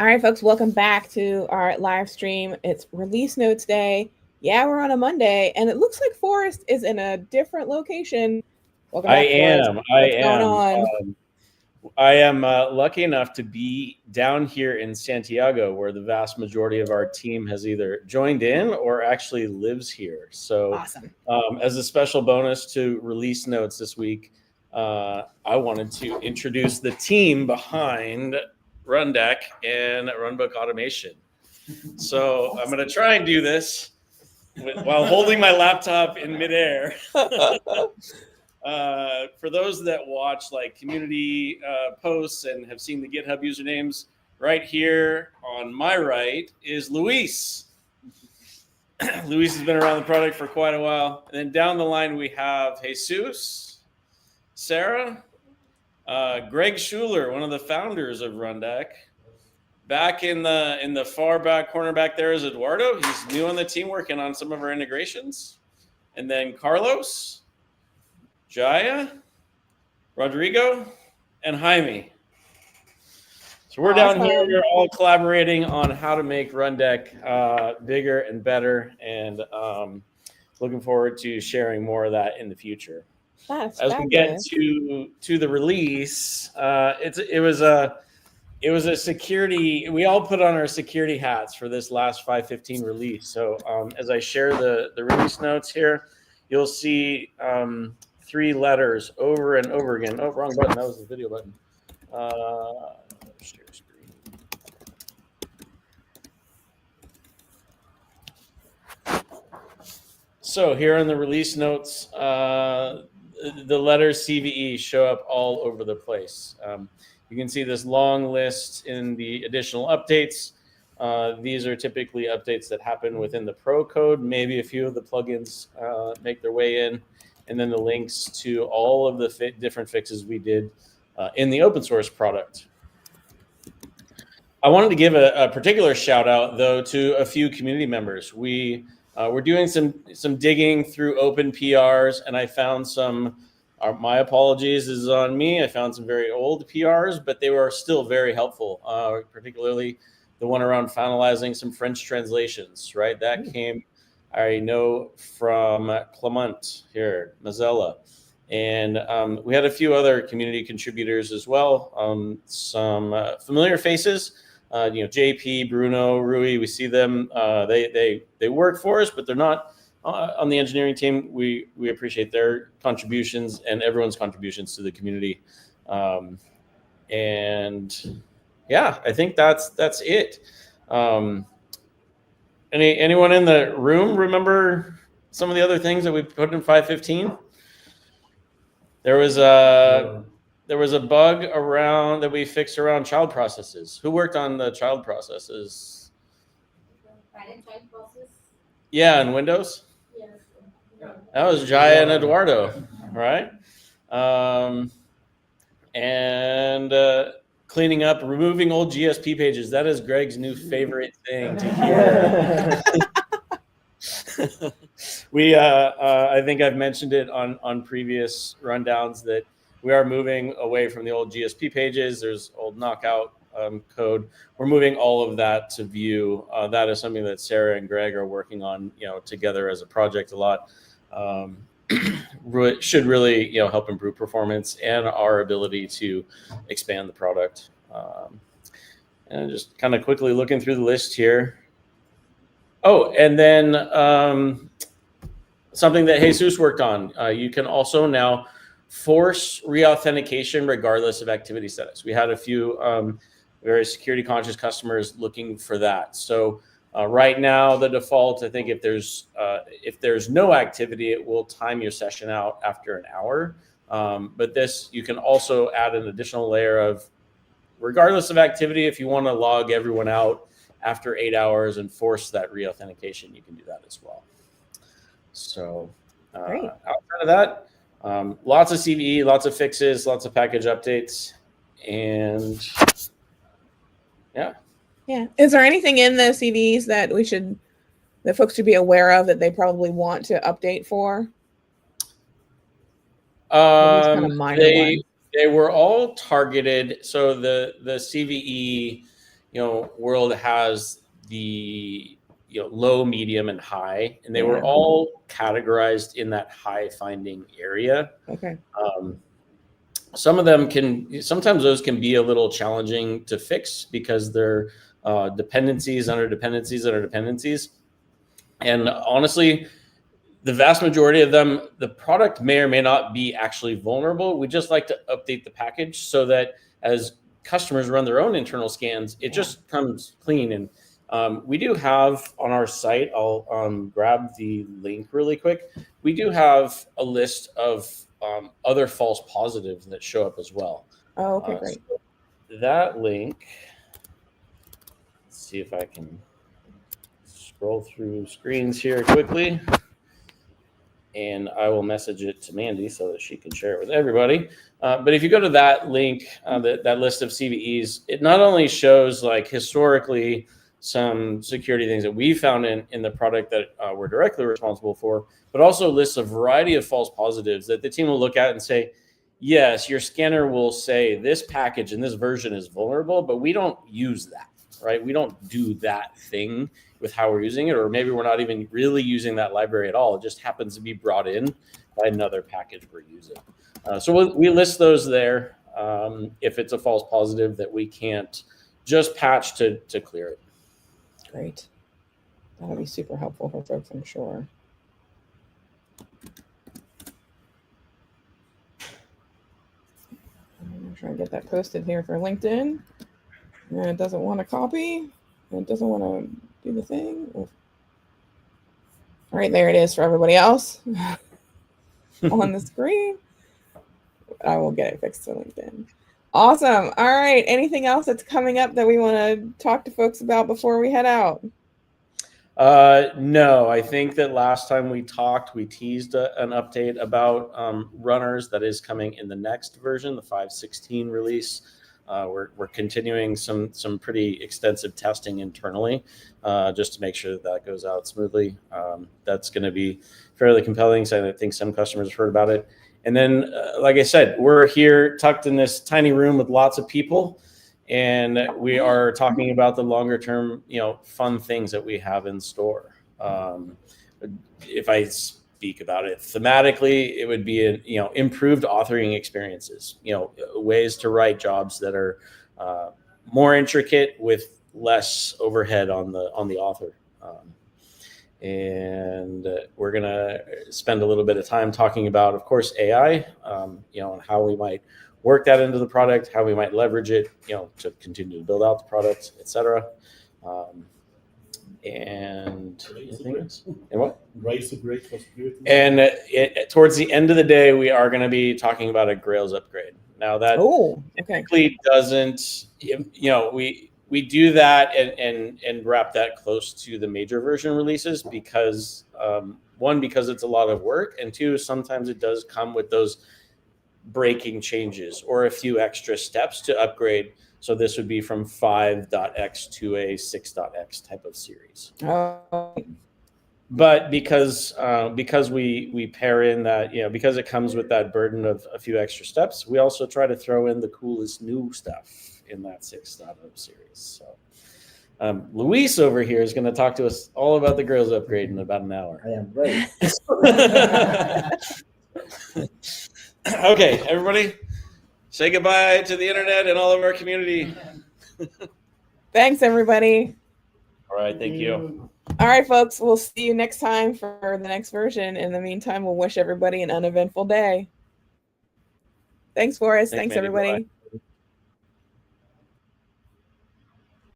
All right, folks, welcome back to our live stream. It's release notes day. Yeah, we're on a Monday, and it looks like Forrest is in a different location. Welcome I back, Forrest. am. I What's going am. on? I am lucky enough to be down here in Santiago, where the vast majority of our team has either joined in or actually lives here. So, Awesome. as a special bonus to release notes this week, I wanted to introduce the team behind Rundeck and Runbook Automation. So, I'm going to try and do this while holding my laptop in midair. For those that watch like community posts and have seen the GitHub usernames, right here on my right is Luis. Luis has been around the product for quite a while. And then down the line we have Jesus, Sarah, Greg Schuler, one of the founders of Rundeck. Back in the far back corner back there is Eduardo. He's new on the team working on some of our integrations. And then Carlos, Jaya, Rodrigo, and Jaime. So we're down here. We're all collaborating on how to make Rundeck bigger and better, and looking forward to sharing more of that in the future. That's As fabulous. we get to the release, it was a security. We all put on our security hats for this last 5.15 release. So as I share the release notes here, you'll see 3 letters over and over again. Oh, wrong button. That was the video button. Share screen. So here in the release notes, the letters CVE show up all over the place. You can see this long list in the additional updates. These are typically updates that happen within the pro code. Maybe a few of the plugins make their way in. And then the links to all of the different fixes we did in the open source product. I wanted to give a particular shout out, though, to a few community members. We're doing some digging through open PRs, and I found some, my apologies is on me, I found some very old PRs, but they were still very helpful, particularly the one around finalizing some French translations, right? That came, I know, from Clement here, Mazzella. And we had a few other community contributors as well, some familiar faces, JP, Bruno, Rui, we see them. They work for us, but they're not on the engineering team. We appreciate their contributions and everyone's contributions to the community. And yeah, I think that's it. Anyone in the room remember some of the other things that we put in 5.15? There was a bug around that we fixed around child processes. Who worked on the child processes? Child process? Yeah, in Windows? Yes. That was Jaya and Eduardo, right? And cleaning up, removing old GSP pages. That is Greg's new favorite thing to hear. I think I've mentioned it on previous rundowns that we are moving away from the old GSP pages. There's old knockout code. We're moving all of that to Vue. That is something that Sarah and Greg are working on, together as a project a lot. Should really, help improve performance and our ability to expand the product. And just kind of quickly looking through the list here. Oh, and then something that Jesus worked on. You can also now force reauthentication regardless of activity status. We had a few very security conscious customers looking for that. So right now, the default, I think if there's no activity, it will time your session out after an hour. But this, you can also add an additional layer of, regardless of activity, if you want to log everyone out after 8 hours and force that reauthentication, you can do that as well. So outside of that, lots of CVE, lots of fixes, lots of package updates, and yeah. Yeah. Is there anything in the CVs that folks should be aware of that they probably want to update for? Kind of minor ones. They were all targeted. So the CVE world has the low, medium, and high, and they were Yeah. all categorized in that high finding area. Okay. Some of them sometimes those can be a little challenging to fix because they're dependencies under dependencies under dependencies. And honestly, the vast majority of them, the product may or may not be actually vulnerable. We just like to update the package so that as customers run their own internal scans, it just comes clean. And we do have on our site, I'll grab the link really quick. We do have a list of other false positives that show up as well. Oh, okay, great. So that link, let's see if I can scroll through screens here quickly. And I will message it to Mandy so that she can share it with everybody. But if you go to that link, that list of CVEs, it not only shows like historically some security things that we found in the product that we're directly responsible for, but also lists a variety of false positives that the team will look at and say, yes, your scanner will say this package and this version is vulnerable, but we don't use that, right? We don't do that thing with how we're using it, or maybe we're not even really using that library at all. It just happens to be brought in by another package we're using. So we list those there if it's a false positive that we can't just patch to clear it. Great. That'll be super helpful for folks, I'm sure. I'm going to try and get that posted here for LinkedIn. And it doesn't want to copy. And it doesn't want to do the thing. All right, there it is for everybody else on the screen. I will get it fixed to LinkedIn. Awesome. All right. Anything else that's coming up that we want to talk to folks about before we head out? No, I think that last time we talked, we teased an update about runners that is coming in the next version, the 5.16 release. We're continuing some pretty extensive testing internally just to make sure that goes out smoothly. That's going to be fairly compelling. So I think some customers have heard about it. And then, like I said, we're here tucked in this tiny room with lots of people, and we are talking about the longer term, fun things that we have in store. If I speak about it thematically, it would be improved authoring experiences, ways to write jobs that are more intricate with less overhead on the author. And we're going to spend a little bit of time talking about, of course, AI, and how we might work that into the product, how we might leverage it, to continue to build out the product, et cetera. And what? Rise of Great for security. And towards the end of the day, we are going to be talking about a Grails upgrade. Now that typically doesn't, we do that and wrap that close to the major version releases because one, because it's a lot of work, and two, sometimes it does come with those breaking changes or a few extra steps to upgrade. So this would be from 5.x to a 6.x type of series. But because we pair in that, because it comes with that burden of a few extra steps, we also try to throw in the coolest new stuff in that 6.0 series. So Luis over here is going to talk to us all about the Grails upgrade in about an hour. I am ready. Okay, everybody, say goodbye to the internet and all of our community. Thanks, everybody. All right, thank you. All right, folks, we'll see you next time for the next version. In the meantime, we'll wish everybody an uneventful day. Thanks, Forrest. Thanks, everybody. Bye.